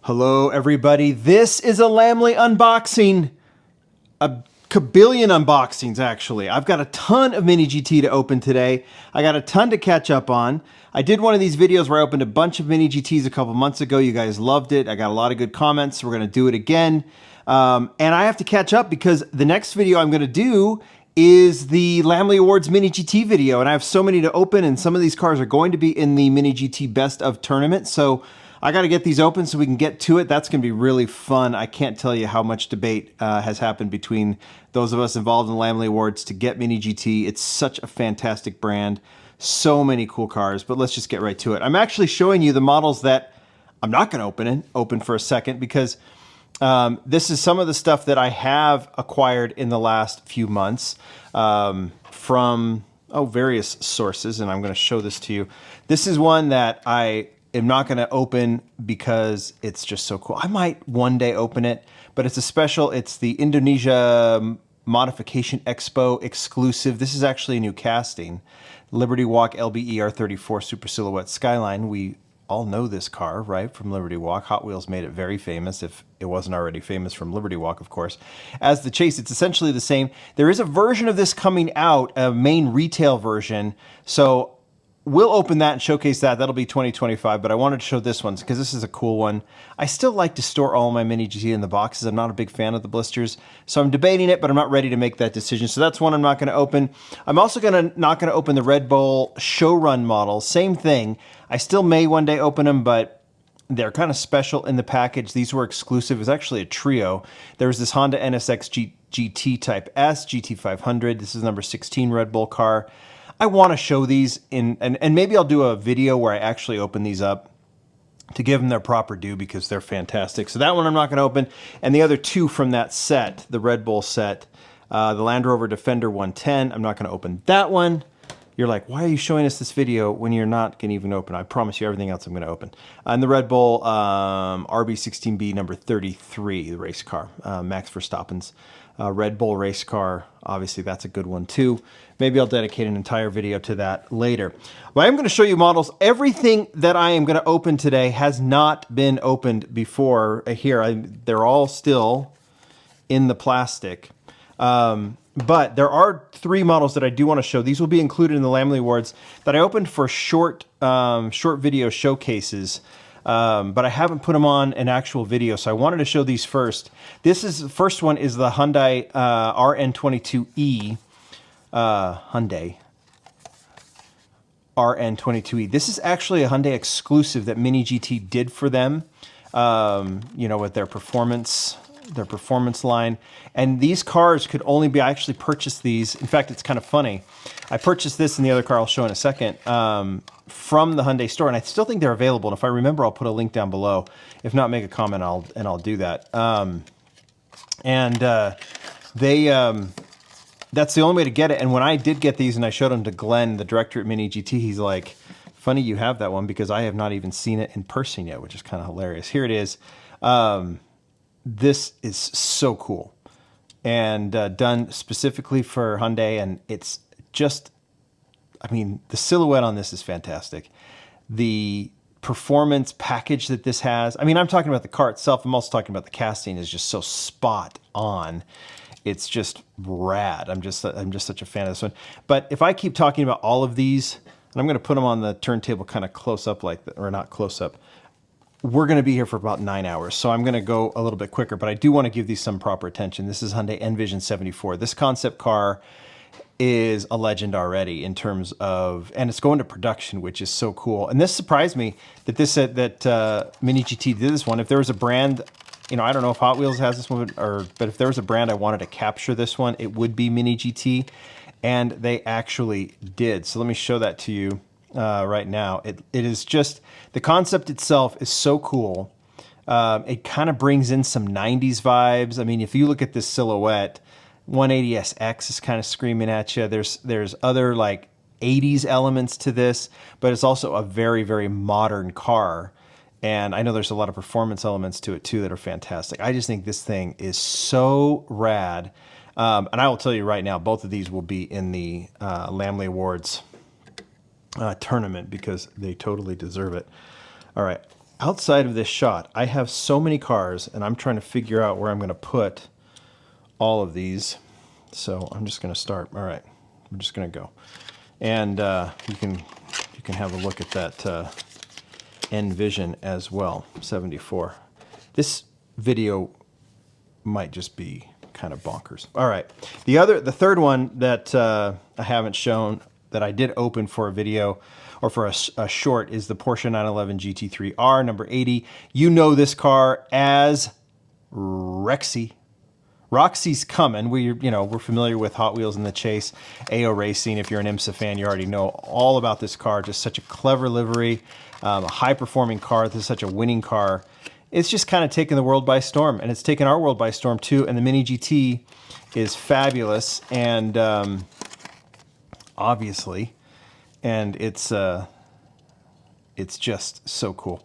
Hello, everybody. This is a Lamley unboxing. A kabillion unboxings, actually. I've got a ton of Mini GT to open today. I got a ton to catch up on. I did one of these videos where I opened a bunch of Mini GTs a couple months ago. You guys loved it. I got a lot of good comments. We're going to do it again. And I have to catch up because the next video I'm going to do is the Lamley Awards Mini GT video. And I have so many to open, and some of these cars are going to be in the Mini GT Best of tournament. So I got to get these open so we can get to it. That's going to be really fun. I can't tell you how much debate has happened between those of us involved in the Lamley Awards to get Mini GT. It's such a fantastic brand. So many cool cars, but let's just get right to it. I'm actually showing you the models that I'm not going to open for a second because this is some of the stuff that I have acquired in the last few months from various sources, and I'm going to show this to you. This is one that I am not going to open because it's just so cool. I might one day open it, but it's a special. It's the Indonesia Modification Expo exclusive. This is actually a new casting. Liberty Walk LBE R34 Super Silhouette Skyline. We all know this car, right, from Liberty Walk. Hot Wheels made it very famous, if it wasn't already famous from Liberty Walk, of course. As the Chase, it's essentially the same. There is a version of this coming out, a main retail version, so we'll open that and showcase that. That'll be 2025, but I wanted to show this one because this is a cool one. I still like to store all my Mini GT in the boxes. I'm not a big fan of the blisters, so I'm debating it, but I'm not ready to make that decision. So that's one I'm not going to open. I'm also not going to open the Red Bull Showrun model. Same thing. I still may one day open them, but they're kind of special in the package. These were exclusive. It was actually a trio. There was this Honda NSX GT Type S, GT500. This is number 16 Red Bull car. I want to show these and maybe I'll do a video where I actually open these up to give them their proper due because they're fantastic. So that one I'm not going to open. And the other two from that set, the Red Bull set, the Land Rover Defender 110, I'm not going to open that one. You're like, why are you showing us this video when you're not going to even open? I promise you everything else I'm going to open. And the Red Bull RB16B number 33, the race car, Max Verstappen's Red Bull race car. Obviously, that's a good one too. Maybe I'll dedicate an entire video to that later. But I'm going to show you models. Everything that I am going to open today has not been opened before here. They're all still in the plastic. But there are three models that I do want to show. These will be included in the Lamley Awards that I opened for short video showcases. But I haven't put them on an actual video, so I wanted to show these first. The first one is the Hyundai RN22E. Hyundai RN22E. This is actually a Hyundai exclusive that Mini GT did for them, you know, with their performance line. And these cars could only be, I actually purchased these. In fact, it's kind of funny. I purchased this and the other car I'll show in a second from the Hyundai store, and I still think they're available. And if I remember, I'll put a link down below. If not, make a comment, I'll do that. That's the only way to get it. And when I did get these and I showed them to Glenn, the director at Mini GT, he's like, funny you have that one because I have not even seen it in person yet, which is kind of hilarious. Here it is. This is so cool and done specifically for Hyundai. And it's just, I mean, the silhouette on this is fantastic. The performance package that this has, I mean, I'm talking about the car itself. I'm also talking about the casting is just so spot on. It's just rad. I'm just such a fan of this one. But if I keep talking about all of these, and I'm going to put them on the turntable kind of close up like that, or not close up, we're going to be here for about 9 hours. So I'm going to go a little bit quicker, but I do want to give these some proper attention. This is Hyundai Envision 74. This concept car is a legend already in terms of, and it's going to production, which is so cool. And this surprised me that Mini GT did this one. If there was a brand, you know, I don't know if Hot Wheels has this one, but if there was a brand I wanted to capture this one, it would be Mini GT, and they actually did. So let me show that to you right now. It is just, the concept itself is so cool. It kind of brings in some 90s vibes. I mean, if you look at this silhouette, 180SX is kind of screaming at you. There's other like 80s elements to this, but it's also a very, very modern car. And I know there's a lot of performance elements to it too that are fantastic. I just think this thing is so rad. And I will tell you right now, both of these will be in the Lamley Awards tournament because they totally deserve it. All right, outside of this shot, I have so many cars, and I'm trying to figure out where I'm going to put all of these. So I'm just going to start. All right, we're just going to go, and you can have a look at that Envision as well. 74. This video might just be kind of bonkers. All right, the third one that I haven't shown that I did open for a video or for a short is the Porsche 911 GT3R number 80. You know this car as Rexy. Roxy's coming. We're familiar with Hot Wheels and the Chase, AO Racing. If you're an IMSA fan, you already know all about this car. Just such a clever livery, a high-performing car. This is such a winning car. It's just kind of taken the world by storm, and it's taken our world by storm too. And the Mini GT is fabulous, and obviously, and it's just so cool.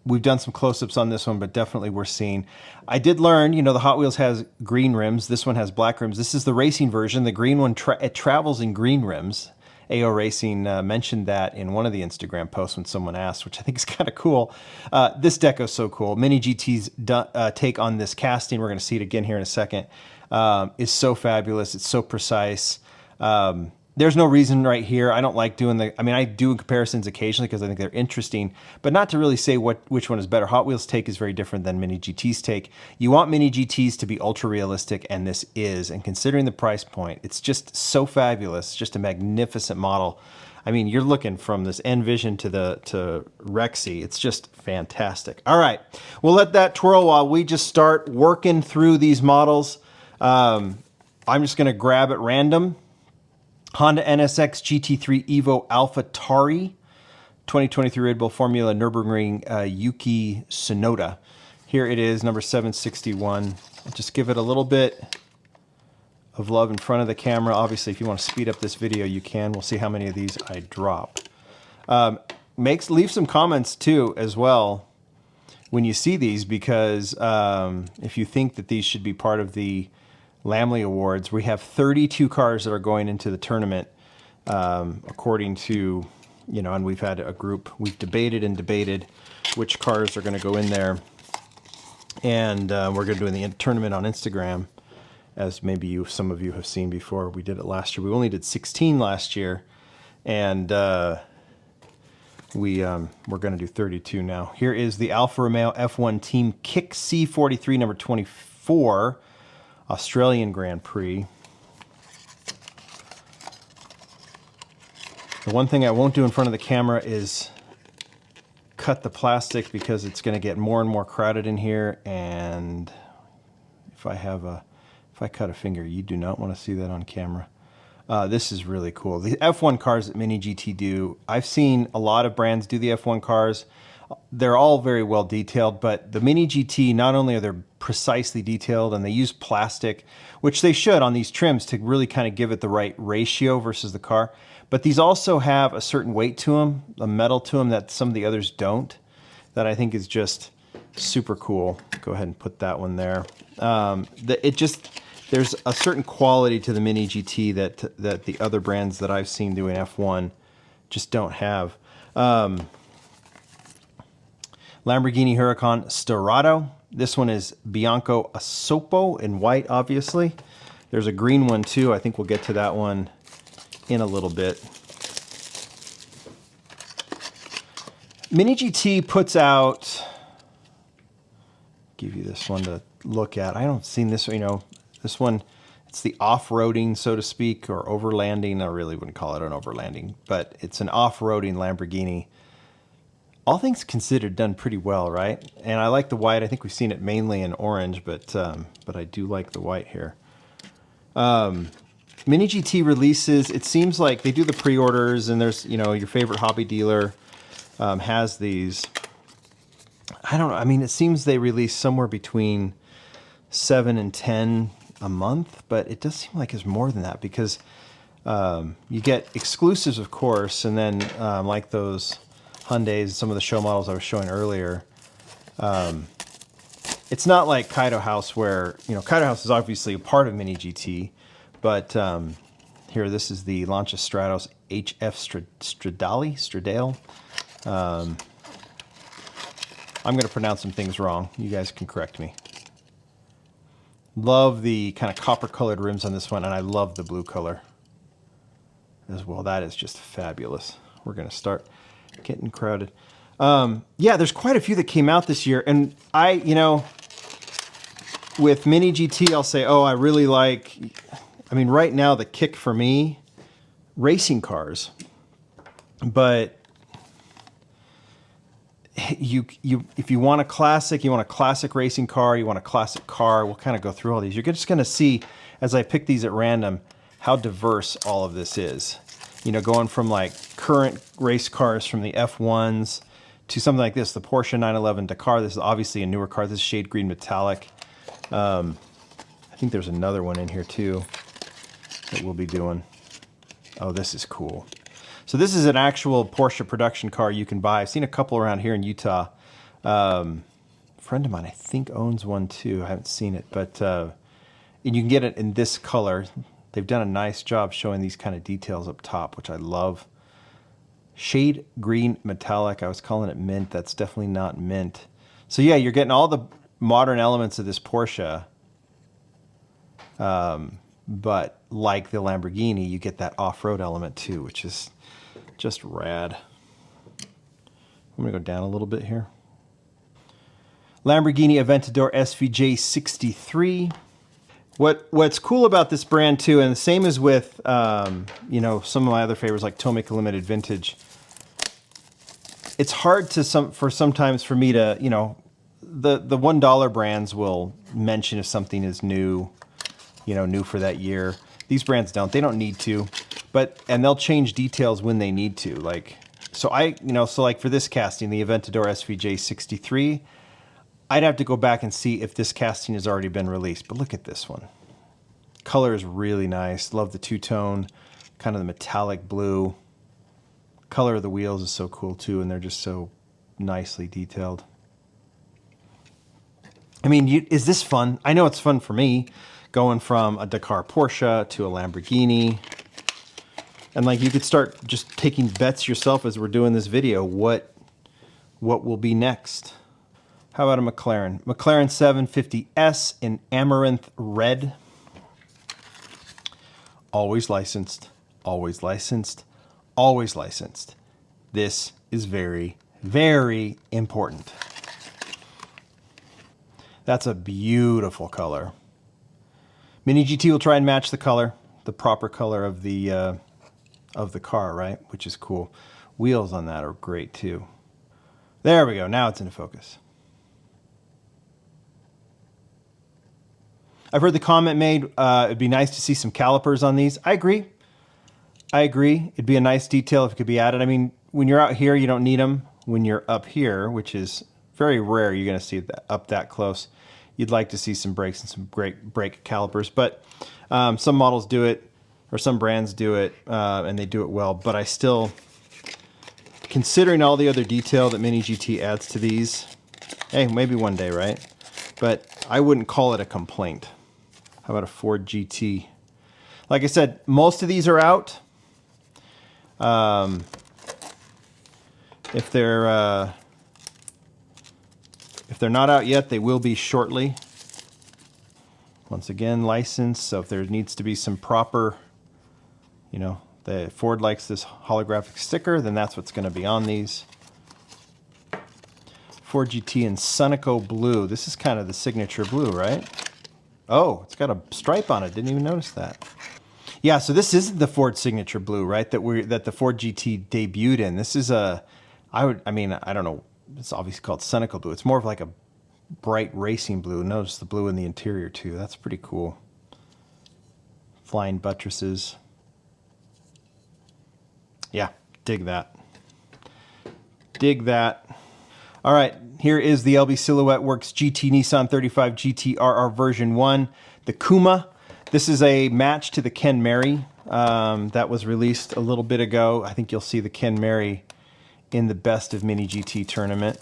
We've done some close-ups on this one, but definitely we're seeing. I did learn, the Hot Wheels has green rims. This one has black rims. This is the racing version. The green one, it travels in green rims. AO Racing mentioned that in one of the Instagram posts when someone asked, which I think is kind of cool. This deco is so cool. Mini GT's take on this casting, we're going to see it again here in a second, is so fabulous. It's so precise. There's no reason right here. I don't like doing I do comparisons occasionally because I think they're interesting, but not to really say which one is better. Hot Wheels' take is very different than Mini GT's take. You want Mini GTs to be ultra realistic, and this is. And considering the price point, it's just so fabulous. Just a magnificent model. I mean, you're looking from this Envision to Rexy. It's just fantastic. All right, we'll let that twirl while we just start working through these models. I'm just going to grab at random. Honda NSX GT3 Evo Alpha Tari, 2023 Red Bull Formula Nürburgring Yuki Tsunoda. Here it is, number 761. I'll just give it a little bit of love in front of the camera. Obviously, if you want to speed up this video, you can. We'll see how many of these I drop. Leave some comments too as well when you see these, because if you think that these should be part of the Lamley Awards, we have 32 cars that are going into the tournament, according to, and we've had a group, we've debated which cars are going to go in there, and we're going to do in the tournament on Instagram, as maybe some of you have seen before. We did it last year. We only did 16 last year, and we're going to do 32 now. Here is the Alfa Romeo F1 Team Kick C43 number 24. Australian Grand Prix. The one thing I won't do in front of the camera is cut the plastic, because it's going to get more and more crowded in here, and if I cut a finger, you do not want to see that on camera. This is really cool. The F1 cars that Mini GT do, I've seen a lot of brands do the F1 cars. They're all very well detailed, but the Mini GT, not only are they precisely detailed, and they use plastic, which they should on these trims to really kind of give it the right ratio versus the car, but these also have a certain weight to them, a metal to them that some of the others don't, that I think is just super cool. Go ahead and put that one there. There's a certain quality to the Mini GT that the other brands that I've seen doing F1 just don't have. Lamborghini Huracan Sterrato. This one is Bianco Asopo in white, obviously. There's a green one too. I think we'll get to that one in a little bit. Mini GT puts out, give you this one to look at. I don't seen this, this one, it's the off-roading, so to speak, or overlanding. I really wouldn't call it an overlanding, but it's an off-roading Lamborghini. All things considered, done pretty well, right? And I like the white. I think we've seen it mainly in orange, but I do like the white here. Mini GT releases, it seems like they do the pre-orders, and there's, your favorite hobby dealer has these. I don't know. I mean, it seems they release somewhere between 7 and 10 a month, but it does seem like it's more than that, because you get exclusives, of course, and then like those Hyundais, some of the show models I was showing earlier. It's not like Kaido House, where, Kaido House is obviously a part of Mini GT, but here, this is the Lancia Stratos HF Stradale. I'm going to pronounce some things wrong. You guys can correct me. Love the kind of copper colored rims on this one, and I love the blue color as well. That is just fabulous. We're going to start getting crowded. Yeah, there's quite a few that came out this year, and with Mini GT, I'll say, oh, I really like, right now the kick for me, racing cars. But if you want a classic, you want a classic racing car, you want a classic car, we'll kind of go through all these. You're just going to see, as I pick these at random, how diverse all of this is. Going from like current race cars from the F1s to something like this, the Porsche 911 Dakar. This is obviously a newer car. This is shade green metallic. I think there's another one in here too that we'll be doing. Oh, this is cool. So this is an actual Porsche production car you can buy. I've seen a couple around here in Utah. A friend of mine, I think, owns one too. I haven't seen it, but and you can get it in this color. They've done a nice job showing these kind of details up top, which I love. Shade green metallic. I was calling it mint. That's definitely not mint. So yeah, you're getting all the modern elements of this Porsche. But like the Lamborghini, you get that off-road element too, which is just rad. I'm going to go down a little bit here. Lamborghini Aventador SVJ 63. What's cool about this brand too, and the same as with some of my other favorites like Tomica Limited Vintage, it's hard sometimes for me to, the $1 brands will mention if something is new, new for that year. These brands don't. They don't need to, and they'll change details when they need to. So like for this casting, the Aventador SVJ 63, I'd have to go back and see if this casting has already been released. But look at this one. Color is really nice. Love the two-tone, kind of the metallic blue. Color of the wheels is so cool too, and they're just so nicely detailed. Is this fun? I know it's fun for me, going from a Dakar Porsche to a Lamborghini. And you could start just taking bets yourself as we're doing this video. What will be next? How about a McLaren? McLaren 750S in Amaranth Red. Always licensed, always licensed, always licensed. This is very, very important. That's a beautiful color. Mini GT will try and match the color, the proper color of the car, right? Which is cool. Wheels on that are great too. There we go. Now it's into focus. I've heard the comment made, it'd be nice to see some calipers on these. I agree. It'd be a nice detail if it could be added. When you're out here, you don't need them. When you're up here, which is very rare, you're going to see that up that close. You'd like to see some brakes and some great brake calipers. But some models do it, or some brands do it, and they do it well. But I still, considering all the other detail that Mini GT adds to these, hey, maybe one day, right? But I wouldn't call it a complaint. How about a Ford GT? Like I said, most of these are out. If they're not out yet, they will be shortly. Once again, licensed. So if there needs to be some proper, the Ford likes this holographic sticker, then that's what's going to be on these. Ford GT in Sunico Blue. This is kind of the signature blue, right? Oh, it's got a stripe on it. Didn't even notice that. Yeah, so this isn't the Ford signature blue, right? That the Ford GT debuted in. This is I don't know. It's obviously called Sunico Blue. It's more of like a bright racing blue. Notice the blue in the interior too. That's pretty cool. Flying buttresses. Yeah, dig that. Dig that. All right, here is the LB Silhouette Works GT Nissan 35 GT-RR version 1, the Kuma. This is a match to the Ken Mary that was released a little bit ago. I think you'll see the Ken Mary in the Best of Mini GT tournament.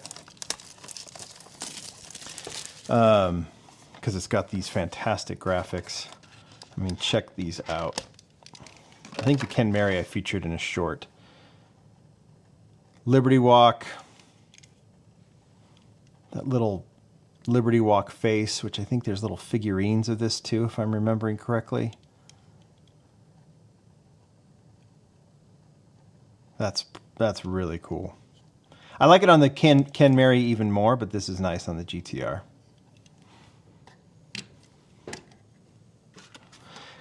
Because it's got these fantastic graphics. Check these out. I think the Ken Mary I featured in a short. Liberty Walk. That little Liberty Walk face, which I think there's little figurines of this too, if I'm remembering correctly. That's really cool. I like it on the Ken Mary even more, but this is nice on the GTR.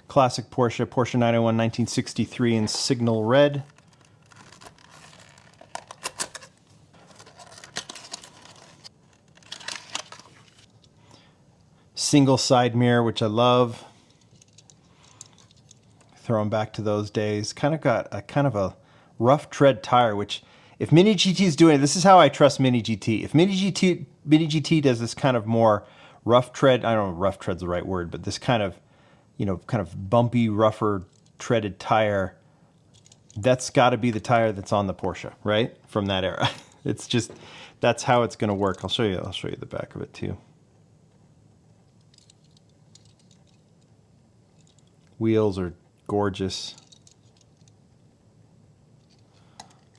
Classic Porsche 901 1963 in signal red. Single side mirror, which I love. Throwing back to those days. Kind of got a rough tread tire, which if Mini GT is doing it, this is how I trust Mini GT. If Mini GT does this kind of more rough tread, I don't know if rough tread's the right word, but this kind of, you know, kind of bumpy, rougher treaded tire, that's got to be the tire that's on the Porsche, right? From that era. It's just, that's how it's going to work. I'll show you the back of it too. Wheels are gorgeous.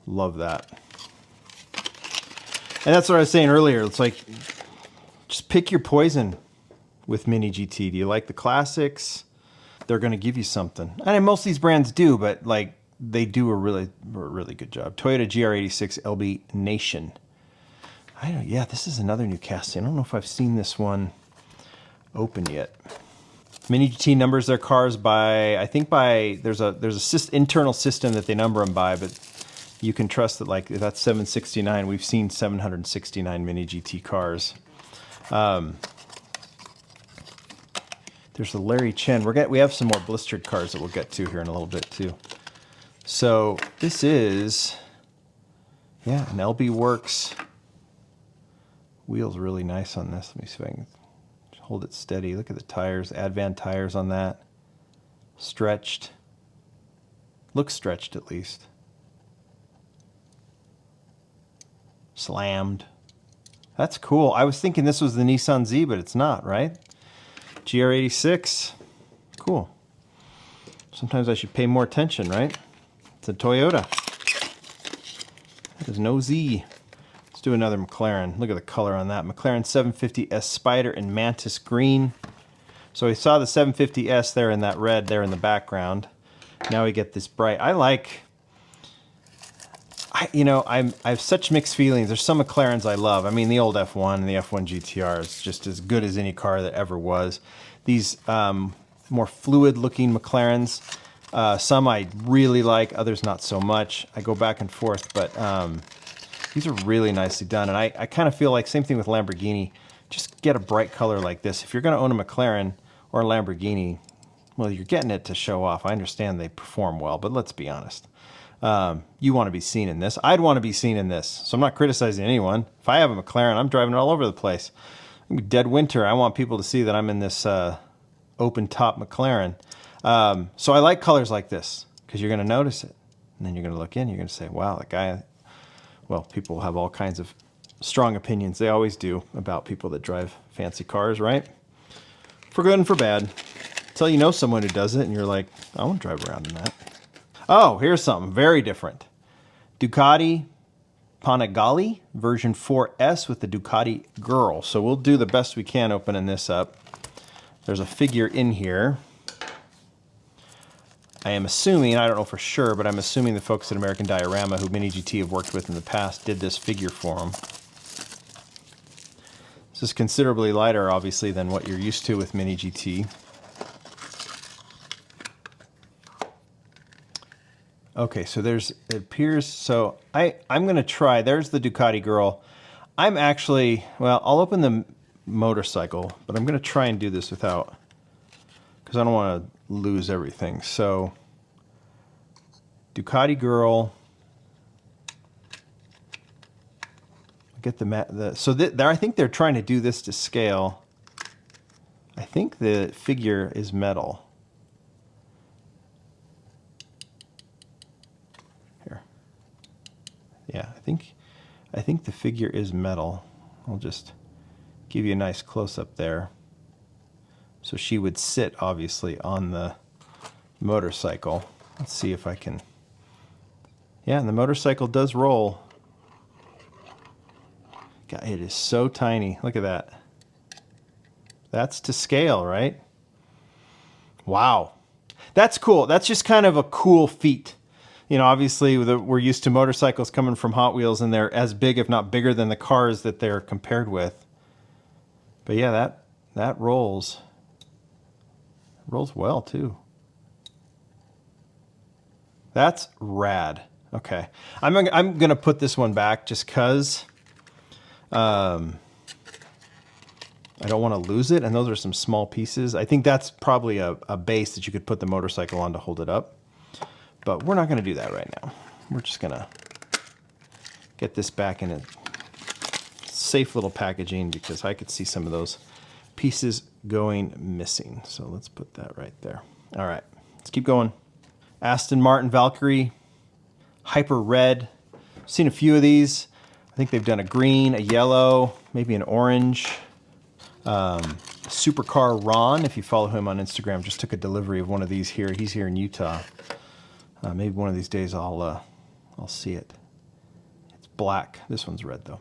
Love that. And that's what I was saying earlier. It's like, just pick your poison with Mini GT. Do you like the classics? They're going to give you something. And most of these brands do, but like they do a really good job. Toyota GR86 LB Nation. Yeah, this is another new casting. I don't know if I've seen this one open yet. Mini GT numbers their cars by, I think there's a internal system that they number them by, but you can trust that, like, that's 769. We've seen 769 Mini GT cars. There's the Larry Chen. We have some more blistered cars that we'll get to here in a little bit too. So this is, yeah, an LB Works. Wheels really nice on this. Let me see if I can hold it steady. Look at the tires, Advan tires on that. Stretched. Looks stretched at least. Slammed. That's cool. I was thinking this was the Nissan Z, but it's not, right? GR86. Cool. Sometimes I should pay more attention, right? It's a Toyota. There's no Z. Let's do another McLaren. Look at the color on that. McLaren 750S Spider in Mantis Green. So we saw the 750S there in that red there in the background. Now we get this bright. I have such mixed feelings. There's some McLarens I love. I mean, the old F1 and the F1 GTR is just as good as any car that ever was. These more fluid-looking McLarens, some I really like, others not so much. I go back and forth, but these are really nicely done. And I kind of feel like, same thing with Lamborghini, just get a bright color like this. If you're going to own a McLaren or a Lamborghini, well, you're getting it to show off. I understand they perform well, but let's be honest. You want to be seen in this. I'd want to be seen in this. So I'm not criticizing anyone. If I have a McLaren, I'm driving it all over the place. Dead winter, I want people to see that I'm in this open top McLaren. So I like colors like this because you're going to notice it. And then you're going to look in, you're going to say, wow, that guy, well, people have all kinds of strong opinions. They always do about people that drive fancy cars, right? For good and for bad. Until you know someone who does it and you're like, I want to drive around in that. Oh, here's something very different. Ducati Panigale version 4S with the Ducati Girl. So we'll do the best we can opening this up. There's a figure in here. I am assuming, I don't know for sure, but I'm assuming the folks at American Diorama, who Mini GT have worked with in the past, did this figure for them. This is considerably lighter, obviously, than what you're used to with Mini GT. Okay, so it appears, so I'm going to try, there's the Ducati Girl. I'm actually, well, I'll open the motorcycle, but I'm going to try and do this without, because I don't want to lose everything. So, Ducati Girl. Get I think they're trying to do this to scale. I think the figure is metal. Yeah, I think the figure is metal. I'll just give you a nice close-up there. So she would sit, obviously, on the motorcycle. Let's see if I can... Yeah, and the motorcycle does roll. God, it is so tiny. Look at that. That's to scale, right? Wow. That's cool. That's just kind of a cool feat. You know, obviously we're used to motorcycles coming from Hot Wheels, and they're as big, if not bigger, than the cars that they're compared with. But yeah, that rolls well too. That's rad. Okay, I'm gonna put this one back just cause I don't want to lose it, and those are some small pieces. I think that's probably a base that you could put the motorcycle on to hold it up, but we're not gonna do that right now. We're just gonna get this back in a safe little packaging because I could see some of those pieces going missing. So let's put that right there. All right, let's keep going. Aston Martin Valkyrie, Hyper Red. Seen a few of these. I think they've done a green, a yellow, maybe an orange. Supercar Ron, if you follow him on Instagram, just took a delivery of one of these here. He's here in Utah. Maybe one of these days I'll see it. It's black. This one's red though.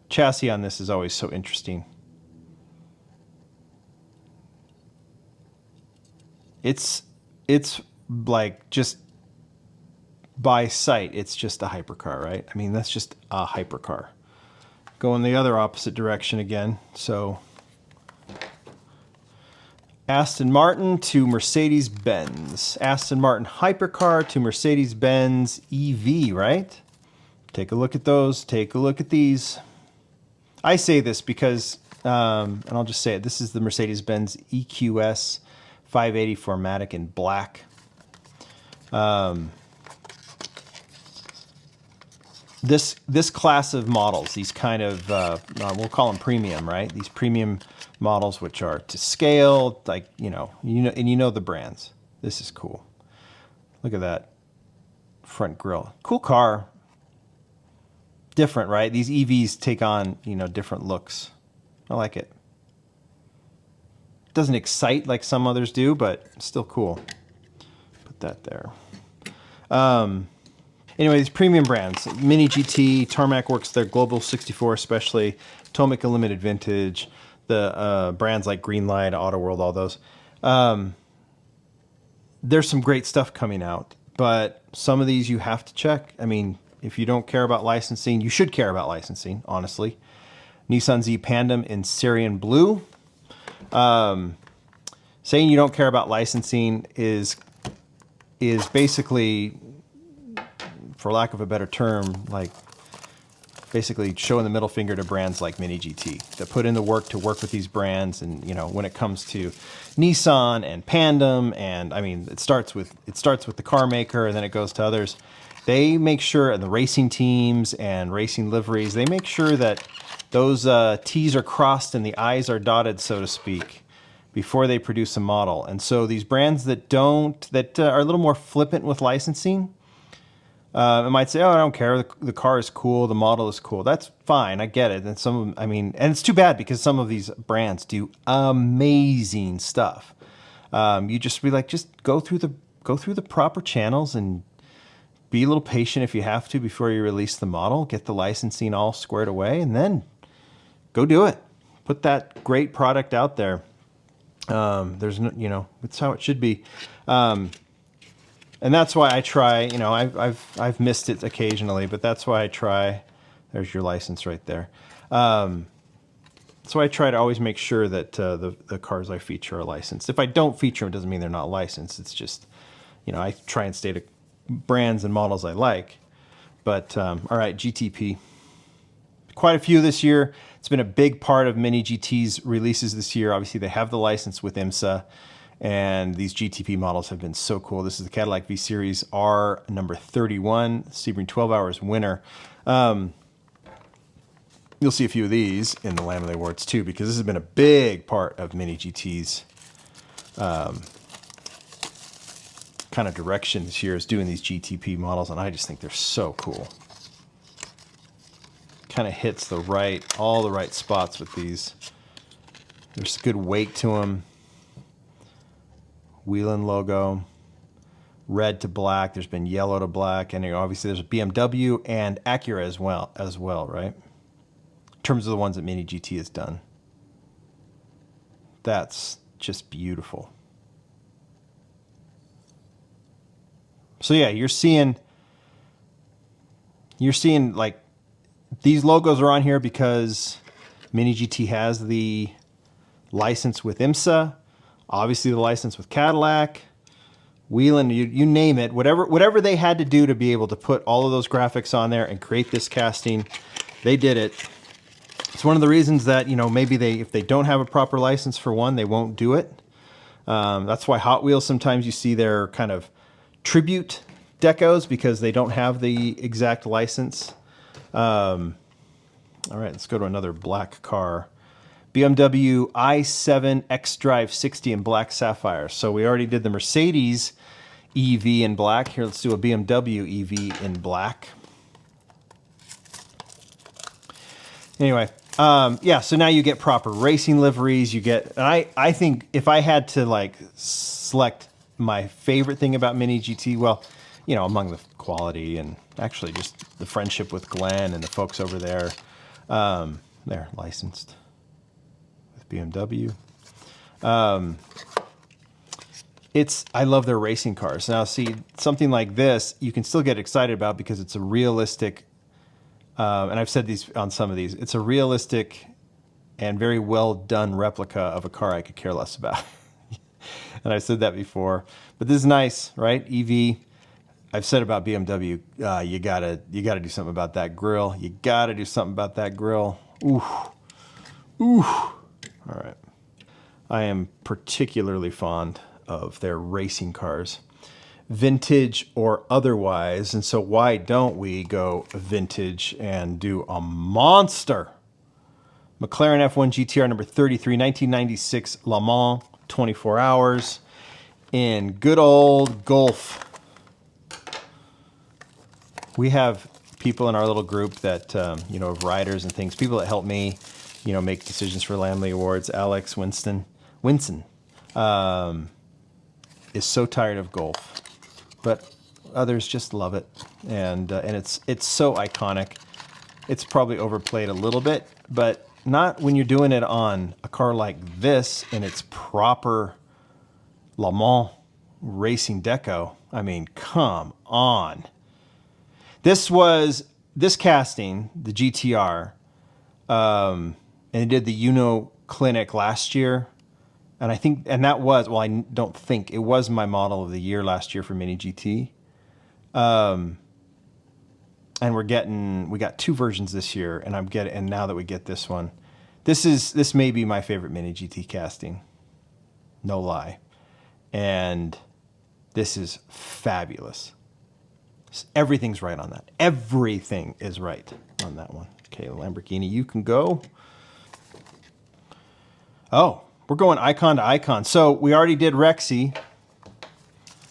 Chassis on this is always so interesting. It's like just by sight, it's just a hypercar, right? I mean, that's just a hypercar. Going the other opposite direction again. So Aston Martin to Mercedes-Benz. Aston Martin hypercar to Mercedes-Benz EV, right? Take a look at those. Take a look at these. I say this because, and I'll just say it, this is the Mercedes-Benz EQS 580 4MATIC in black. This class of models, these kind of, we'll call them premium, right? These premium models, which are to scale, like, and you know the brands. This is cool. Look at that front grille. Cool car. Different, right? These EVs take on, different looks. I like it. Doesn't excite like some others do, but still cool. Put that there. Anyway, these premium brands, Mini GT, Tarmac Works, their Global 64 especially, Tomic Limited Vintage, the brands like Greenlight, Auto World, all those. There's some great stuff coming out, but some of these you have to check. I mean, if you don't care about licensing, you should care about licensing, honestly. Nissan Z Pandem in Syrian Blue. Saying you don't care about licensing is basically, for lack of a better term, like basically showing the middle finger to brands like Mini GT that put in the work to work with these brands. And when it comes to Nissan and Pandem, and I mean, it starts with the car maker, and then it goes to others. They make sure, and the racing teams and racing liveries, they make sure that those T's are crossed and the I's are dotted, so to speak, before they produce a model. And so these brands that are a little more flippant with licensing, it might say, "Oh, I don't care. The car is cool. The model is cool." That's fine. I get it. And some of them, I mean, and it's too bad because some of these brands do amazing stuff. You just be like, just go through the proper channels and be a little patient if you have to before you release the model. Get the licensing all squared away, and then go do it. Put that great product out there. There's no, it's how it should be. And that's why I try, I've missed it occasionally, but that's why I try. There's your license right there. So I try to always make sure that the cars I feature are licensed. If I don't feature them, it doesn't mean they're not licensed. It's just, I try and stay to brands and models I like. But all right, GTP. Quite a few this year. It's been a big part of Mini GT's releases this year. Obviously, they have the license with IMSA, and these GTP models have been so cool. This is the Cadillac V-Series R number 31, Sebring 12 Hours winner. You'll see a few of these in the Lamley Awards too, because this has been a big part of Mini GT's kind of direction this year, is doing these GTP models, and I just think they're so cool. Kind of hits all the right spots with these. There's a good weight to them. Whelen logo. red to black. There's been yellow to black, and obviously there's a BMW and Acura as well, right? In terms of the ones that Mini GT has done. That's just beautiful. So yeah, you're seeing like these logos are on here because Mini GT has the license with IMSA, obviously the license with Cadillac, Whelen, you name it, whatever they had to do to be able to put all of those graphics on there and create this casting, they did it. It's one of the reasons that, you know, maybe if they don't have a proper license for one, they won't do it. That's why Hot Wheels, sometimes you see their kind of tribute decos because they don't have the exact license. All right, let's go to another black car. BMW i7 xDrive 60 in black sapphire. So we already did the Mercedes EV in black. Here, let's do a BMW EV in black. Anyway, yeah, so now you get proper racing liveries. You get, and I think if I had to like select my favorite thing about Mini GT, well, you know, among the quality and actually just the friendship with Glenn and the folks over there, they're licensed with BMW. I love their racing cars. Now, see, something like this, you can still get excited about because it's a realistic, and I've said these on some of these, it's a realistic and very well done replica of a car I could care less about. And I've said that before, but this is nice, right? EV. I've said about BMW, you gotta do something about that grill. You gotta do something about that grill. Ooh, ooh. All right. I am particularly fond of their racing cars, vintage or otherwise. And so why don't we go vintage and do a monster? McLaren F1 GTR number 33, 1996 Le Mans, 24 hours in good old Gulf. We have people in our little group that, you know, of riders and things, people that help me, you know, make decisions for Lamley Awards. Alex Winston is so tired of Golf, but others just love it. And it's so iconic. It's probably overplayed a little bit, but not when you're doing it on a car like this in its proper Le Mans racing deco. I mean, come on. This casting, the GTR, and they did the Uno Clinic last year. And I think, and that was, well, I don't think, it was my model of the year last year for Mini GT. And we got two versions this year, and now that we get this one, this may be my favorite Mini GT casting. No lie. And this is fabulous. Everything's right on that. Everything is right on that one. Okay, Lamborghini, you can go. Oh, we're going icon to icon. So we already did Rexy.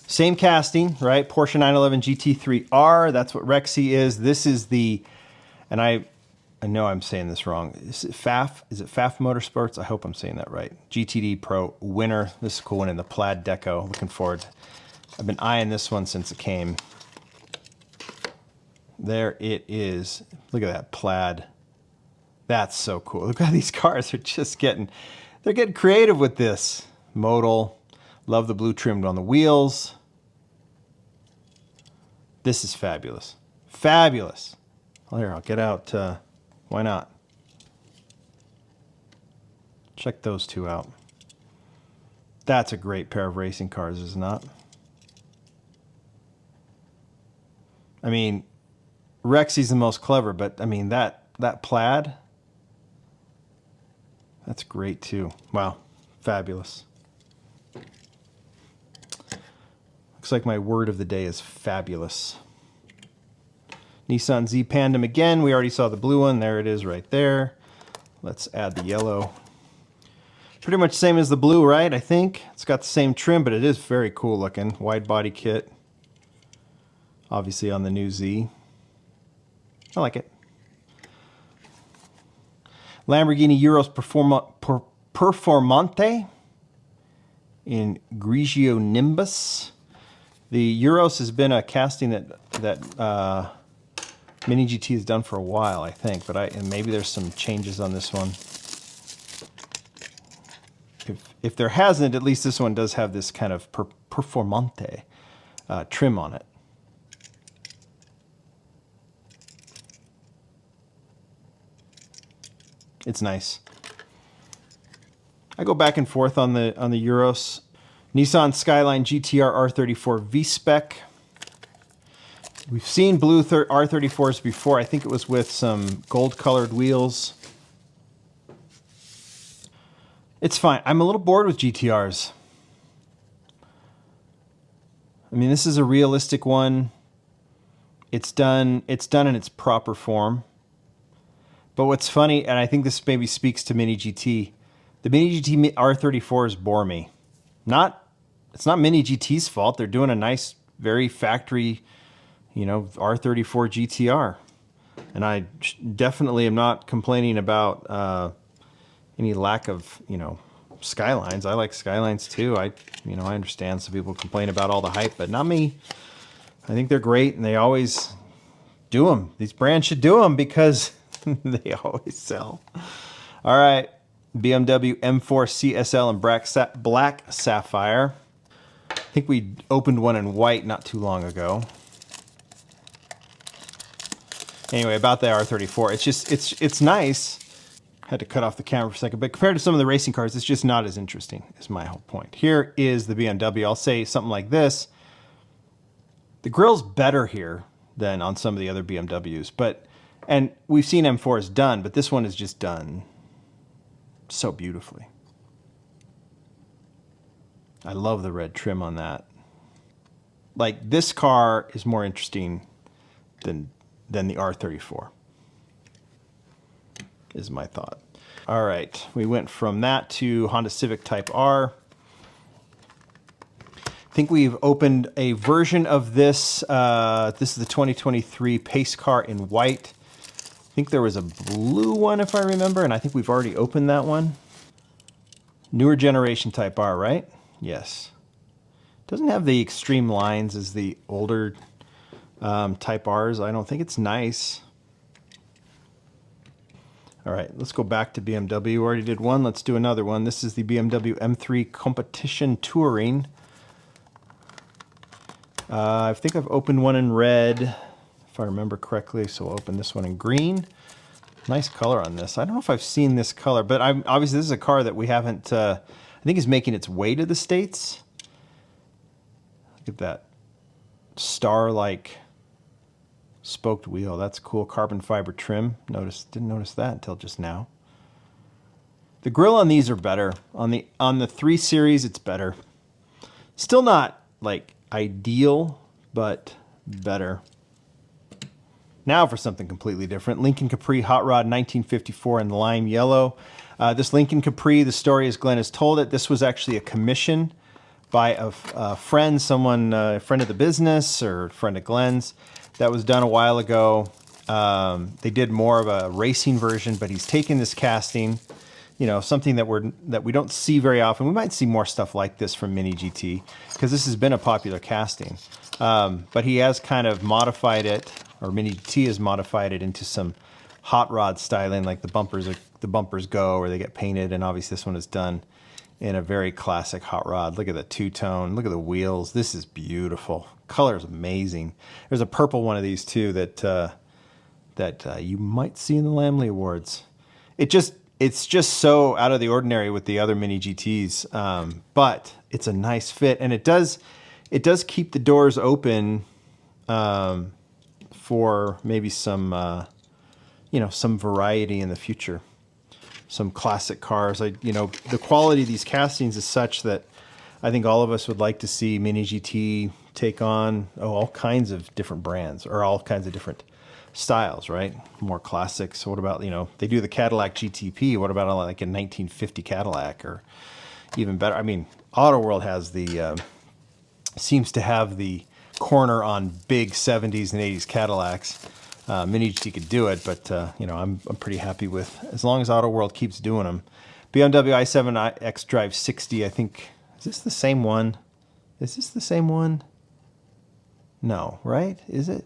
Same casting, right? Porsche 911 GT3R. That's what Rexy is. This is the, and I know I'm saying this wrong. Is it FAF? Is it FAF Motorsports? I hope I'm saying that right. GTD Pro winner. This is a cool one in the plaid deco. Looking forward. I've been eyeing this one since it came. There it is. Look at that plaid. That's so cool. Look at these cars are just they're getting creative with this. Modal. Love the blue trimmed on the wheels. This is fabulous. Fabulous. Well, here, I'll get out. Why not? Check those two out. That's a great pair of racing cars, is it not? I mean, Rexy's the most clever, but I mean, that plaid, that's great too. Wow, fabulous. Looks like my word of the day is fabulous. Nissan Z Pandem again. We already saw the blue one. There it is right there. Let's add the yellow. Pretty much same as the blue, right? I think it's got the same trim, but it is very cool looking. Wide body kit. Obviously on the new Z. I like it. Lamborghini Euros Performante in Grigio Nimbus. The Euros has been a casting that Mini GT has done for a while, I think, but and maybe there's some changes on this one. If there hasn't, at least this one does have this kind of performante trim on it. It's nice. I go back and forth on the Euros. Nissan Skyline GTR R34 V-Spec. We've seen blue R34s before. I think it was with some gold-colored wheels. It's fine. I'm a little bored with GTRs. I mean, this is a realistic one. It's done in its proper form. But what's funny, and I think this maybe speaks to Mini GT, the Mini GT R34s bore me. It's not Mini GT's fault. They're doing a nice, very factory, R34 GTR. And I definitely am not complaining about any lack of, Skylines. I like Skylines too. I understand some people complain about all the hype, but not me. I think they're great, and they always do them. These brands should do them because they always sell. All right, BMW M4 CSL in black sapphire. I think we opened one in white not too long ago. Anyway, about the R34, it's nice. Had to cut off the camera for a second, but compared to some of the racing cars, it's just not as interesting, is my whole point. Here is the BMW. I'll say something like this. The grille's better here than on some of the other BMWs, and we've seen M4s done, but this one is just done so beautifully. I love the red trim on that. Like, this car is more interesting than the R34. Is my thought. All right, we went from that to Honda Civic Type R. I think we've opened a version of this. This is the 2023 Pace car in white. I think there was a blue one, if I remember, and I think we've already opened that one. Newer generation Type R, right? Yes. Doesn't have the extreme lines as the older Type Rs. I don't think it's nice. All right, let's go back to BMW. We already did one. Let's do another one. This is the BMW M3 Competition Touring. I think I've opened one in red, if I remember correctly, so we'll open this one in green. Nice color on this. I don't know if I've seen this color, but obviously this is a car that we haven't, I think is making its way to the States. Look at that star-like spoked wheel. That's cool. Carbon fiber trim. Didn't notice that until just now. The grille on these are better. On the 3 Series, it's better. Still not like ideal, but better. Now for something completely different. Lincoln Capri Hot Rod 1954 in lime yellow. This Lincoln Capri, the story as Glenn has told it, this was actually a commission by a friend, a friend of the business or a friend of Glenn's. That was done a while ago. They did more of a racing version, but he's taken this casting, something that we don't see very often. We might see more stuff like this from Mini GT because this has been a popular casting. But he has kind of modified it, or Mini GT has modified it into some hot rod styling, like the bumpers go or they get painted, and obviously this one is done in a very classic hot rod. Look at the two-tone. Look at the wheels. This is beautiful. Color is amazing. There's a purple one of these too that you might see in the Lamley Awards. It's just so out of the ordinary with the other Mini GTs, but it's a nice fit, and it does keep the doors open for maybe some some variety in the future. Some classic cars. The quality of these castings is such that I think all of us would like to see Mini GT take on all kinds of different brands or all kinds of different styles, right? More classics. So what about, they do the Cadillac GTP. What about like a 1950 Cadillac, or even better? I mean, Auto World has seems to have the corner on big 70s and 80s Cadillacs. Mini GT could do it, but I'm pretty happy with, as long as Auto World keeps doing them. BMW i7 xDrive 60, I think, is this the same one? Is this the same one? No, right? Is it?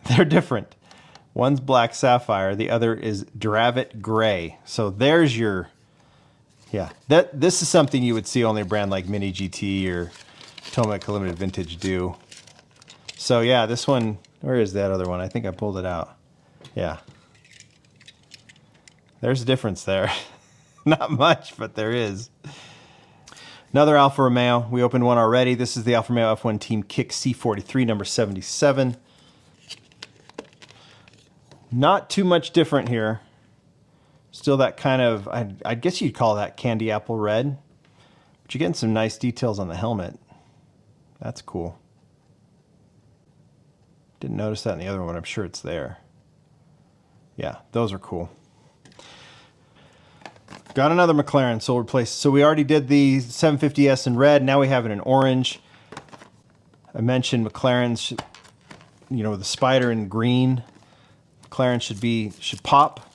They're different. One's black sapphire, the other is Dravit gray. So there's your, yeah. This is something you would see only a brand like Mini GT or Tomac Limited Vintage do. So yeah, this one, where is that other one? I think I pulled it out. Yeah. There's a difference there. Not much, but there is. Another Alfa Romeo. We opened one already. This is the Alfa Romeo F1 Team Kick C43, number 77. Not too much different here. Still that kind of, I guess you'd call that candy apple red. But you're getting some nice details on the helmet. That's cool. Didn't notice that in the other one, but I'm sure it's there. Yeah, those are cool. Got another McLaren, so we'll replace. So we already did the 750S in red. Now we have it in orange. I mentioned McLaren's, you know, the Spider in green. McLaren should pop.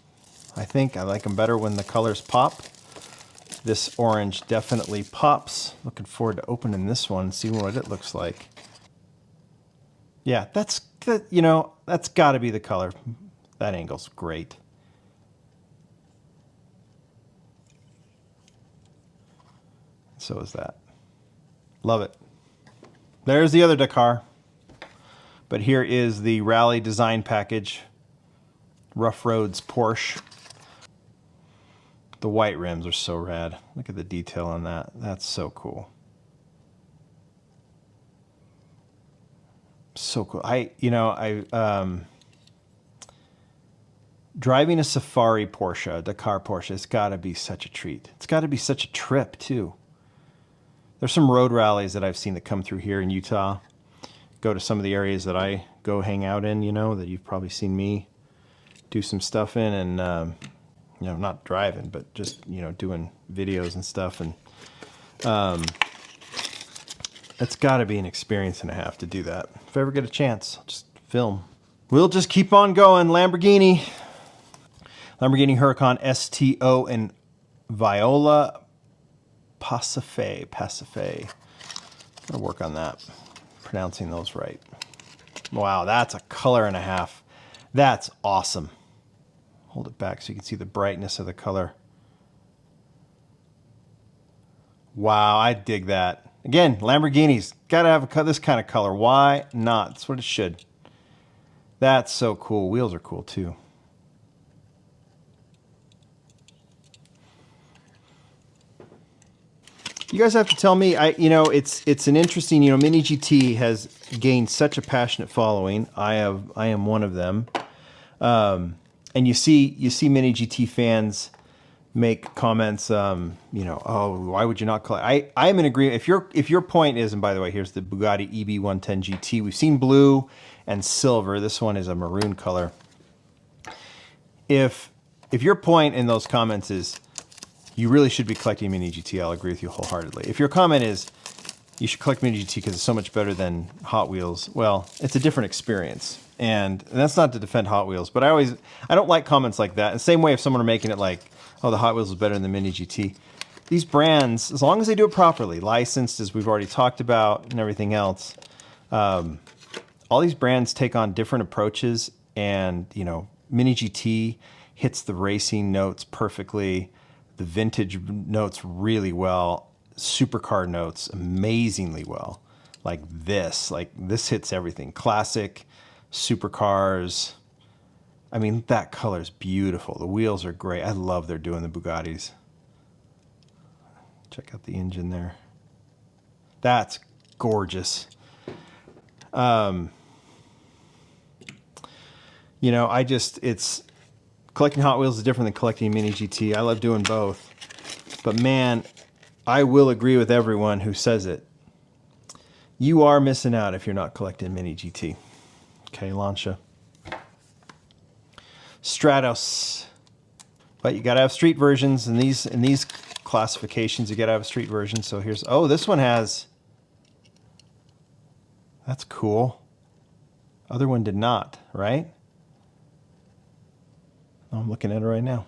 I think I like them better when the colors pop. This orange definitely pops. Looking forward to opening this one and see what it looks like. Yeah, that's got to be the color. That angle's great. So is that. Love it. There's the other Dakar. But here is the Rally Design Package. Rough Roads Porsche. The white rims are so rad. Look at the detail on that. That's so cool. So cool. Driving a Safari Porsche, a Dakar Porsche, it's got to be such a treat. It's got to be such a trip too. There's some road rallies that I've seen that come through here in Utah. Go to some of the areas that I go hang out in, you know, that you've probably seen me do some stuff in, and you know, not driving, but just, you know, doing videos and stuff. And it's got to be an experience and a half to do that. If I ever get a chance, I'll just film. We'll just keep on going. Lamborghini Huracan STO and Viola Pacife. Gotta work on that, pronouncing those right. Wow, that's a color and a half. That's awesome. Hold it back so you can see the brightness of the color. Wow, I dig that. Again, Lamborghini's gotta have this kind of color. Why not? That's what it should. That's so cool. Wheels are cool too. You guys have to tell me. It's an interesting. Mini GT has gained such a passionate following. I am one of them. And you see Mini GT fans make comments. Oh, why would you not collect? I'm in agreement. If your point is, and by the way, here's the Bugatti EB110 GT. We've seen blue and silver. This one is a maroon color. If your point in those comments is you really should be collecting Mini GT, I'll agree with you wholeheartily. If your comment is you should collect Mini GT because it's so much better than Hot Wheels, well, it's a different experience. And that's not to defend Hot Wheels, but I don't like comments like that. In the same way, if someone are making it like, oh, the Hot Wheels is better than the Mini GT. These brands, as long as they do it properly, licensed as we've already talked about and everything else, all these brands take on different approaches, and Mini GT hits the racing notes perfectly, the vintage notes really well, supercar notes amazingly well. Like this hits everything. Classic, supercars. I mean, that color is beautiful. The wheels are great. I love they're doing the Bugattis. Check out the engine there. That's gorgeous. It's collecting Hot Wheels is different than collecting Mini GT. I love doing both. But man, I will agree with everyone who says it. You are missing out if you're not collecting Mini GT. Okay, Lancia. Stratos. But you gotta have street versions. In these classifications, you gotta have a street version. So here's, oh, this one has, that's cool. Other one did not, right? I'm looking at it right now.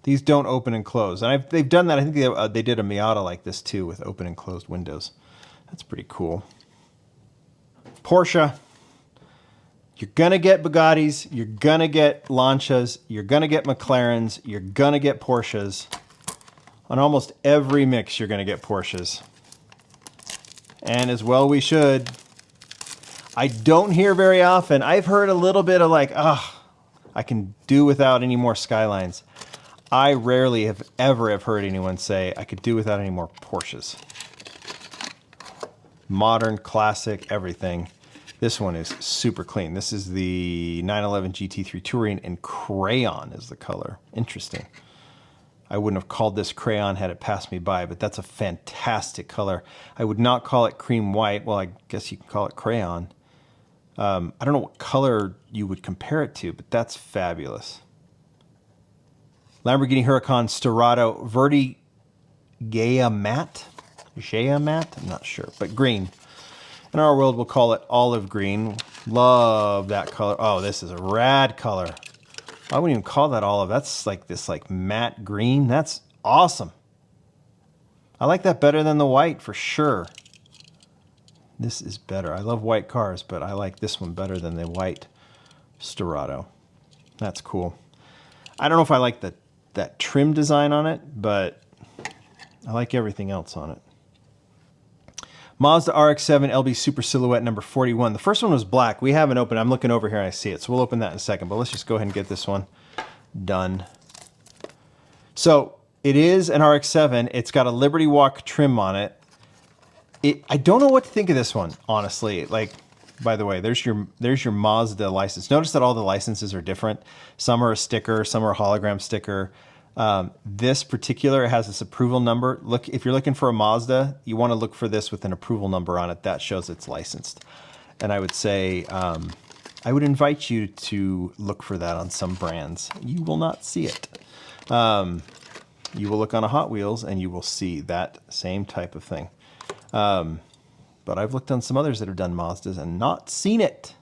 These don't open and close. And they've done that. I think they did a Miata like this too with open and closed windows. That's pretty cool. Porsche. You're going to get Bugattis. You're going to get Lancias. You're going to get McLarens. You're going to get Porsches. On almost every mix, you're going to get Porsches. And as well we should. I don't hear very often. I've heard a little bit of like, I can do without any more Skylines. I rarely have heard anyone say, I could do without any more Porsches. Modern, classic, everything. This one is super clean. This is the 911 GT3 Touring, and crayon is the color. Interesting. I wouldn't have called this crayon had it passed me by, but that's a fantastic color. I would not call it cream white. Well, I guess you can call it crayon. I don't know what color you would compare it to, but that's fabulous. Lamborghini Huracan Storado Verdigea Matte? Gea Matte? I'm not sure, but green. In our world, we'll call it olive green. Love that color. Oh, this is a rad color. I wouldn't even call that olive. That's like this like matte green. That's awesome. I like that better than the white for sure. This is better. I love white cars, but I like this one better than the white Storado. That's cool. I don't know if I like that trim design on it, but I like everything else on it. Mazda RX-7 LB Super Silhouette number 41. The first one was black. We haven't opened. I'm looking over here and I see it, so we'll open that in a second. But let's just go ahead and get this one done. So it is an RX-7. It's got a Liberty Walk trim on it. I don't know what to think of this one, honestly. Like, by the way, there's your Mazda license. Notice that all the licenses are different. Some are a sticker, some are a hologram sticker. This particular has this approval number. Look, if you're looking for a Mazda, you want to look for this with an approval number on it. That shows it's licensed. And I would say, I would invite you to look for that on some brands. You will not see it. You will look on a Hot Wheels and you will see that same type of thing. But I've looked on some others that have done Mazdas and not seen it.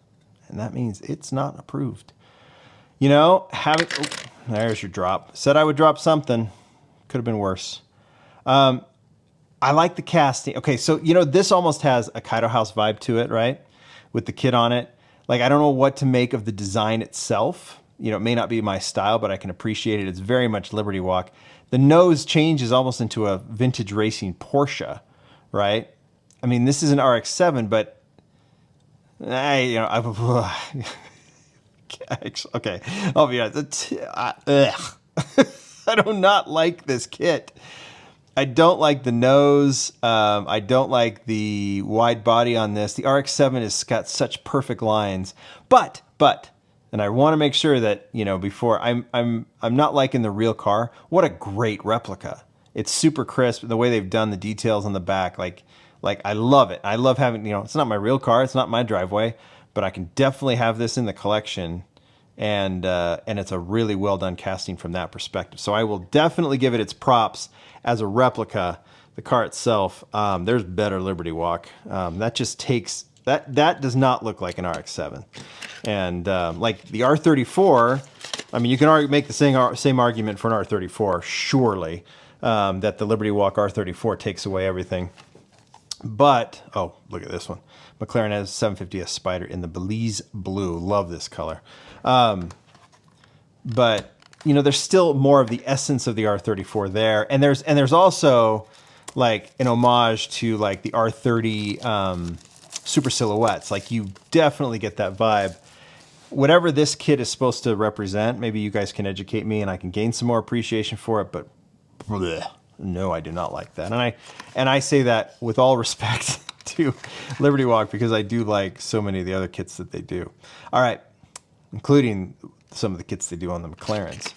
And that means it's not approved. You know, there's your drop. Said I would drop something. Could have been worse. I like the casting. Okay, so, you know, this almost has a Kaido House vibe to it, right? With the kit on it. Like, I don't know what to make of the design itself. You know, it may not be my style, but I can appreciate it. It's very much Liberty Walk. The nose changes almost into a vintage racing Porsche, right? I mean, this is an RX-7, but okay, I'll be honest. I do not like this kit. I don't like the nose. I don't like the wide body on this. The RX-7 has got such perfect lines, but, and I want to make sure that, you know, before I'm not liking the real car. What a great replica. It's super crisp. The way they've done the details on the back, like I love it. I love having, you know, it's not my real car. It's not my driveway, but I can definitely have this in the collection. And it's a really well done casting from that perspective. So I will definitely give it its props as a replica. The car itself, there's better Liberty Walk. That just takes, that does not look like an RX-7. And like the R34, I mean, you can make the same argument for an R34, surely, that the Liberty Walk R34 takes away everything. But, oh, look at this one. McLaren has 750S Spider in the Belize blue. Love this color. But, you know, there's still more of the essence of the R34 there. And there's also like an homage to like the R30 Super Silhouettes. Like you definitely get that vibe. Whatever this kit is supposed to represent, maybe you guys can educate me and I can gain some more appreciation for it, but bleh, no, I do not like that. And I say that with all respect to Liberty Walk because I do like so many of the other kits that they do. All right, including some of the kits they do on the McLarens.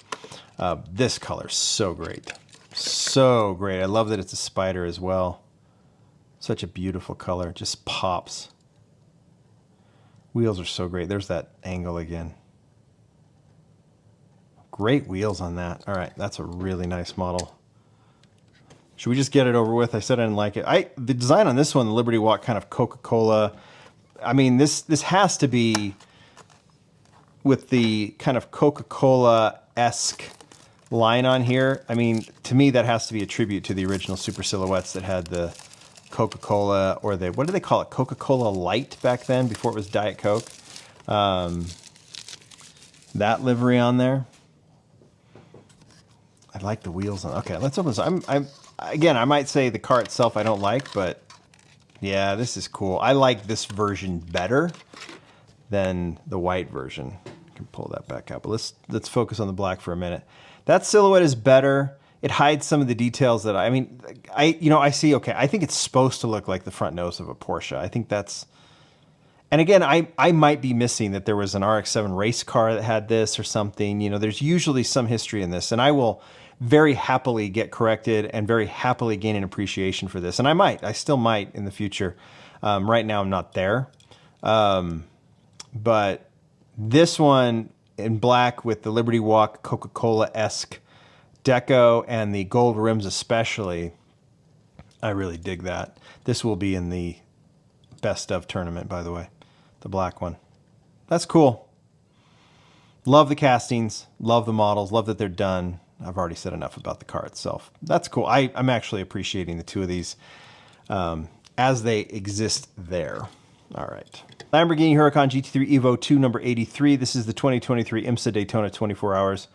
This color is so great. So great. I love that it's a Spider as well. Such a beautiful color. It just pops. Wheels are so great. There's that angle again. Great wheels on that. All right, that's a really nice model. Should we just get it over with? I said I didn't like it. The design on this one, the Liberty Walk, kind of Coca-Cola. I mean, this has to be with the kind of Coca-Cola-esque line on here. I mean, to me, that has to be a tribute to the original Super Silhouettes that had the Coca-Cola, or what do they call it? Coca-Cola Light back then, before it was Diet Coke. That livery on there. I like the wheels on. Okay, let's open this. Again, I might say the car itself I don't like, but yeah, this is cool. I like this version better than the white version. I can pull that back out, but let's focus on the black for a minute. That silhouette is better. It hides some of the details that I see. Okay, I think it's supposed to look like the front nose of a Porsche. I think that's. And again, I might be missing that there was an RX-7 race car that had this or something. You know, there's usually some history in this, and I will very happily get corrected and very happily gain an appreciation for this. And I still might in the future. Right now, I'm not there. But this one in black with the Liberty Walk Coca-Cola-esque deco and the gold rims especially, I really dig that. This will be in the best of tournament, by the way. The black one. That's cool. Love the castings. Love the models. Love that they're done. I've already said enough about the car itself. That's cool. I'm actually appreciating the two of these as they exist there. All right. Lamborghini Huracan GT3 Evo 2 number 83. This is the 2023 IMSA Daytona 24 Hours.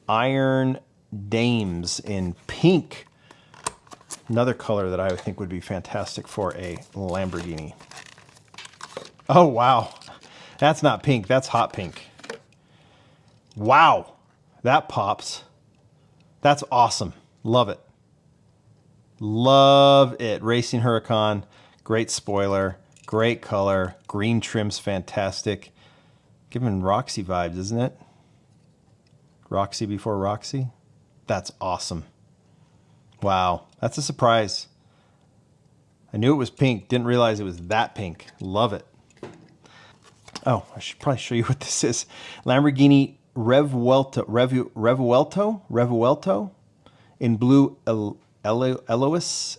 Iron Dames in pink. Another color that I would think would be fantastic for a Lamborghini. Oh, wow. That's not pink. That's hot pink. Wow. That pops. That's awesome. Love it. Love it. Racing Huracan. Great spoiler. Great color. Green trim's fantastic. Giving Roxy vibes, isn't it? Roxy before Roxy. That's awesome. Wow. That's a surprise. I knew it was pink. Didn't realize it was that pink. Love it. Oh, I should probably show you what this is. Lamborghini Revuelto in blue Elios.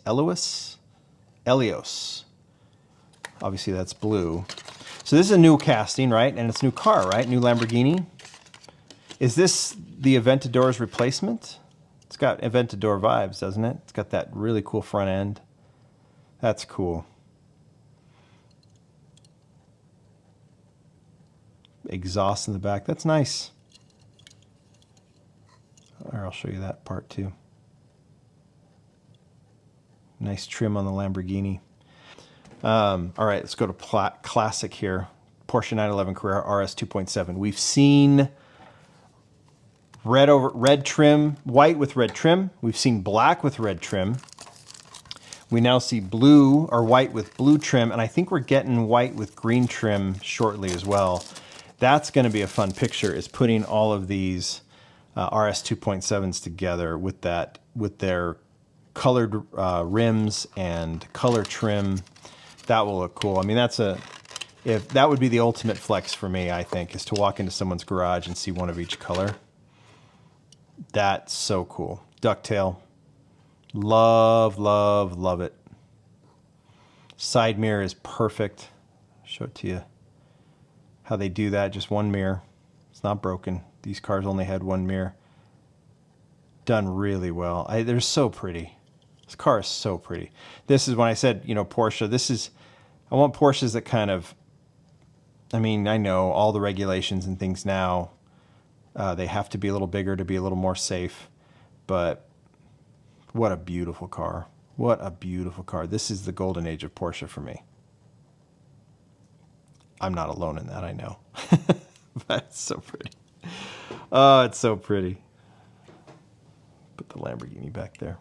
Obviously that's blue. So this is a new casting, right? And it's a new car, right? New Lamborghini. Is this the Aventador's replacement? It's got Aventador vibes, doesn't it? It's got that really cool front end. That's cool. Exhaust in the back. That's nice. Or I'll show you that part too. Nice trim on the Lamborghini. All right, let's go to classic here. Porsche 911 Carrera RS 2.7. We've seen red trim, white with red trim. We've seen black with red trim. We now see blue or white with blue trim, and I think we're getting white with green trim shortly as well. That's going to be a fun picture, is putting all of these RS 2.7s together with their colored rims and color trim. That will look cool. I mean, that would be the ultimate flex for me, I think, is to walk into someone's garage and see one of each color. That's so cool. Ducktail. Love, love, love it. Side mirror is perfect. I'll show it to you how they do that. Just one mirror. It's not broken. These cars only had one mirror. Done really well. They're so pretty. This car is so pretty. This is when I said, you know, Porsche, I want Porsches that kind of, I mean, I know all the regulations and things now, they have to be a little bigger to be a little more safe, but what a beautiful car. What a beautiful car. This is the golden age of Porsche for me. I'm not alone in that, I know. But it's so pretty. Oh, it's so pretty. Put the Lamborghini back there.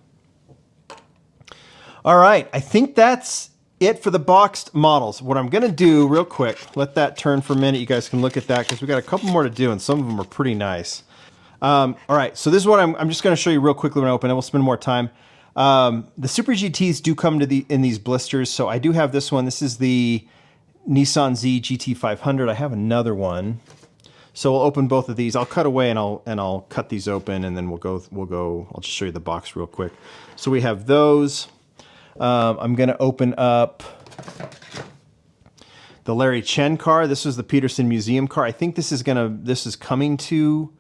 All right, I think that's it for the boxed models. What I'm gonna do real quick, let that turn for a minute. You guys can look at that because we got a couple more to do and some of them are pretty nice. All right, so this is what I'm just gonna show you real quickly when I open it. We'll spend more time. The Super GTs do come in these blisters. So I do have this one. This is the Nissan Z GT500. I have another one. So we'll open both of these. I'll cut away and I'll cut these open and then we'll go, I'll just show you the box real quick. So we have those. I'm going to open up the Larry Chen car. This was the Peterson Museum car. I think this is coming to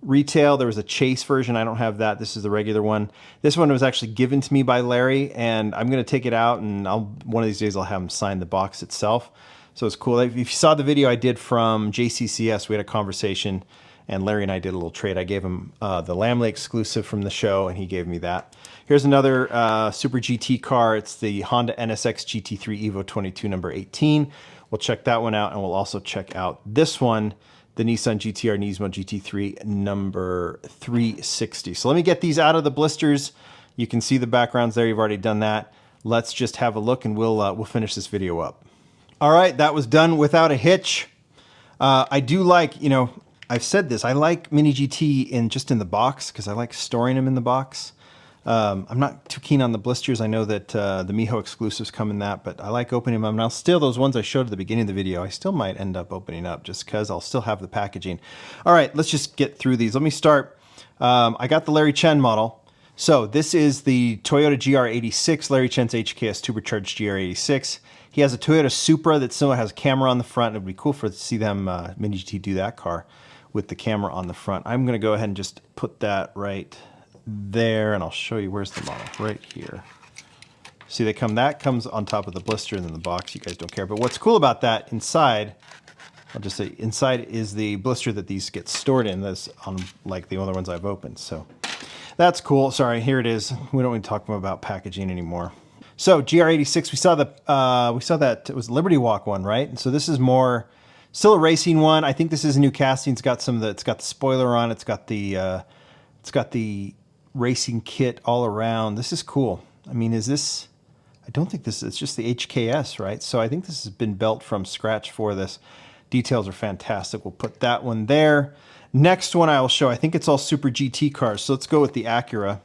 retail. There was a Chase version. I don't have that. This is the regular one. This one was actually given to me by Larry, and I'm going to take it out, and one of these days I'll have him sign the box itself. So it's cool. If you saw the video I did from JCCS, we had a conversation, and Larry and I did a little trade. I gave him the Lamley exclusive from the show, and he gave me that. Here's another Super GT car. It's the Honda NSX GT3 Evo 22 number 18. We'll check that one out, and we'll also check out this one, the Nissan GTR Nismo GT3 number 360. So let me get these out of the blisters. You can see the backgrounds there. You've already done that. Let's just have a look, and we'll finish this video up. All right, that was done without a hitch. I do like, you know, I've said this, I like Mini GT just in the box because I like storing them in the box. I'm not too keen on the blisters. I know that the Miho exclusives come in that, but I like opening them. Now, still, those ones I showed at the beginning of the video, I still might end up opening up just because I'll still have the packaging. All right, let's just get through these. Let me start. I got the Larry Chen model. So this is the Toyota GR86, Larry Chen's HKS turbocharged GR86. He has a Toyota Supra that still has a camera on the front. It would be cool to see them Mini GT do that car with the camera on the front. I'm going to go ahead and just put that right there, and I'll show you where's the model right here. See, that comes on top of the blister and then the box. You guys don't care, but what's cool about that inside, I'll just say inside is the blister that these get stored in. That's on like the other ones I've opened. So that's cool. Sorry, here it is. We don't need to talk about packaging anymore. So GR86, we saw that it was Liberty Walk one, right? And so this is more still a racing one. I think this is a new casting. It's got it's got the spoiler on. It's got the racing kit all around. This is cool. I mean, I don't think it's just the HKS, right? So I think this has been built from scratch for this. Details are fantastic. We'll put that one there. Next one I will show, I think it's all Super GT cars. So let's go with the Acura.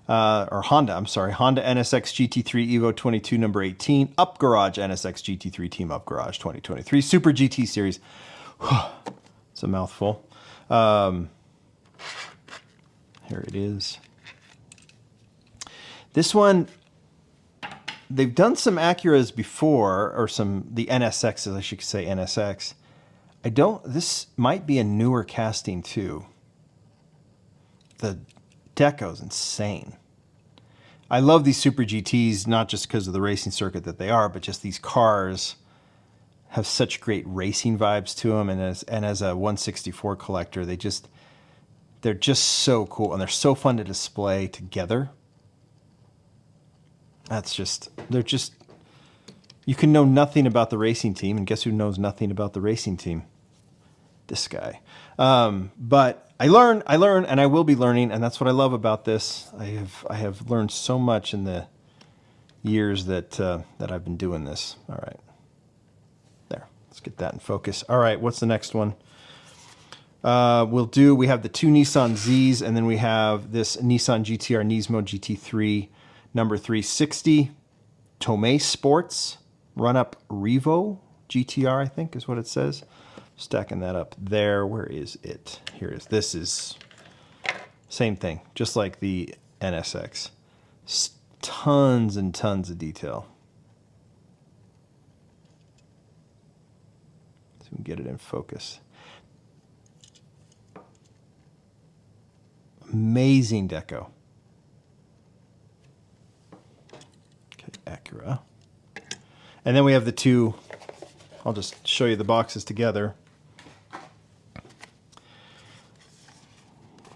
Or Honda, I'm sorry, Honda NSX GT3 Evo 22 number 18, Up Garage NSX GT3 Team Up Garage 2023 Super GT Series. It's a mouthful. Here it is. This one, they've done some Acuras before, or the NSXs, I should say NSX. This might be a newer casting too. The deco's insane. I love these Super GTs, not just because of the racing circuit that they are, but just these cars have such great racing vibes to them. And as a 164 collector, they're just so cool, and they're so fun to display together. You can know nothing about the racing team, and guess who knows nothing about the racing team? This guy. But I learn, and I will be learning, and that's what I love about this. I have learned so much in the years that I've been doing this. All right, there. Let's get that in focus. All right, what's the next one? We have the two Nissan Zs, and then we have this Nissan GTR Nismo GT3 number 360, Tomei Sports Run-Up Revo GTR, I think is what it says. Stacking that up there. Where is it? Here it is. This is same thing, just like the NSX. Tons and tons of detail. So we can get it in focus. Amazing deco. Okay, Acura. And then we have the two. I'll just show you the boxes together.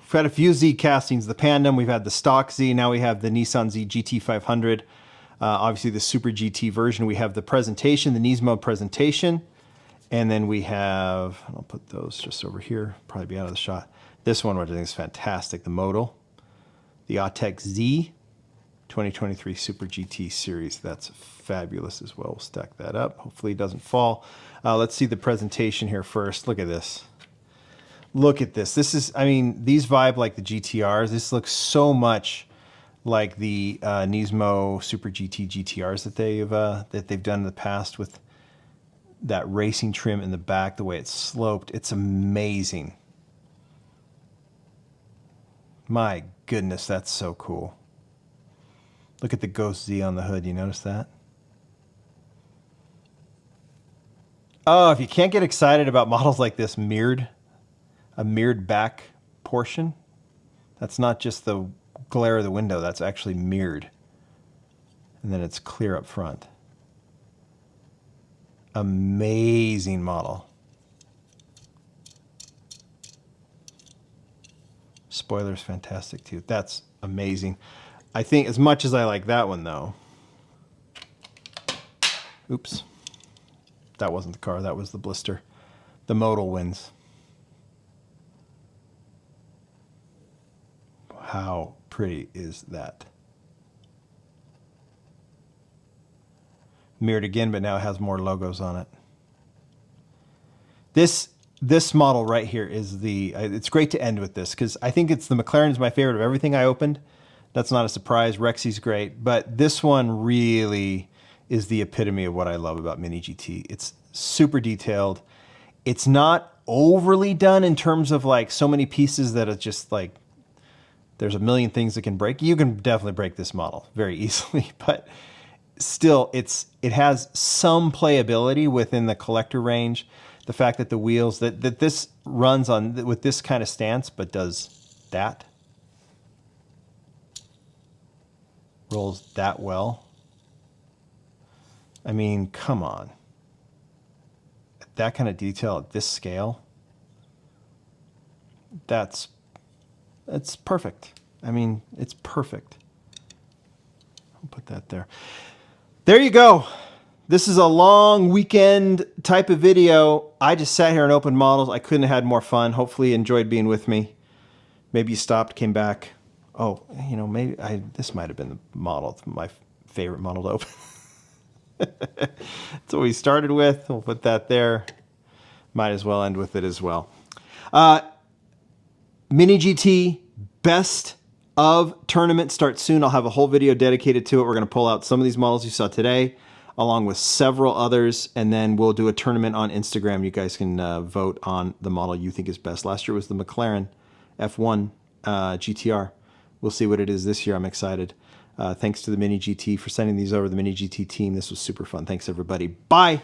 We've had a few Z castings, the Pandem, we've had the stock Z, now we have the Nissan Z GT500, obviously the Super GT version. We have the presentation, the Nismo presentation, and then we have, I'll put those just over here, probably be out of the shot. This one, which I think is fantastic, the Modal, the Autech Z 2023 Super GT Series. That's fabulous as well. We'll stack that up. Hopefully it doesn't fall. Let's see the presentation here first. Look at this. Look at this. This is, I mean, these vibe like the GTRs. This looks so much like the Nismo Super GT GTRs that they've done in the past with that racing trim in the back, the way it's sloped. It's amazing. My goodness, that's so cool. Look at the Ghost Z on the hood. You notice that? Oh, if you can't get excited about models like this, a mirrored back portion. That's not just the glare of the window, that's actually mirrored. And then it's clear up front. Amazing model. Spoiler's fantastic too. That's amazing. I think as much as I like that one though. Oops. That wasn't the car, that was the Blister. The modal wins. How pretty is that? Mirrored again, but now it has more logos on it. This model right here is the, it's great to end with this because I think it's the McLaren's my favorite of everything I opened. That's not a surprise. Rexy's great, but this one really is the epitome of what I love about Mini GT. It's super detailed. It's not overly done in terms of like so many pieces that it's just like, there's a million things that can break. You can definitely break this model very easily, but still it has some playability within the collector range. The fact that the wheels, that this runs on with this kind of stance, but does that. Rolls that well. I mean, come on. That kind of detail at this scale, it's perfect. I mean, it's perfect. I'll put that there. There you go. This is a long weekend type of video. I just sat here and opened models. I couldn't have had more fun. Hopefully you enjoyed being with me. Maybe you stopped, came back. Oh, you know, maybe this might have been the model, my favorite model to open. That's what we started with. We'll put that there. Might as well end with it as well. Mini GT best of tournament starts soon. I'll have a whole video dedicated to it. We're going to pull out some of these models you saw today, along with several others, and then we'll do a tournament on Instagram. You guys can vote on the model you think is best. Last year was the McLaren F1 GTR. We'll see what it is this year. I'm excited. Thanks to the Mini GT for sending these over, the Mini GT team. This was super fun. Thanks, everybody. Bye.